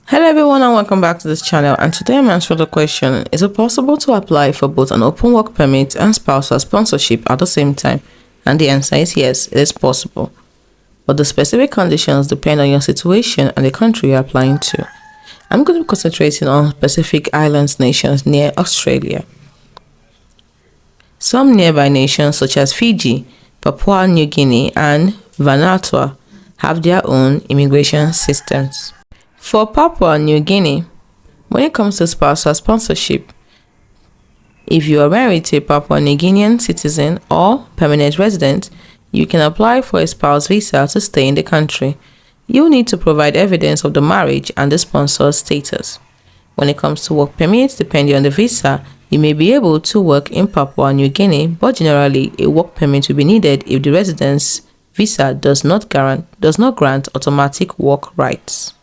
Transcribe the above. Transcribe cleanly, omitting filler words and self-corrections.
Hello everyone and welcome back to this channel, and today I'm answering the question, is it possible to apply for both an open work permit and spousal sponsorship at the same time? And the answer is yes, it is possible. But the specific conditions depend on your situation and the country you're applying to. I'm going to be concentrating on Pacific Islands nations near Australia. Some nearby nations such as Fiji, Papua New Guinea and Vanuatu have their own immigration systems. For Papua New Guinea, when it comes to spousal sponsorship, if you are married to a Papua New Guinean citizen or permanent resident, you can apply for a spouse visa to stay in the country. You need to provide evidence of the marriage and the sponsor's status. When it comes to work permits, depending on the visa, you may be able to work in Papua New Guinea, but generally a work permit will be needed if the residence visa does not grant automatic work rights.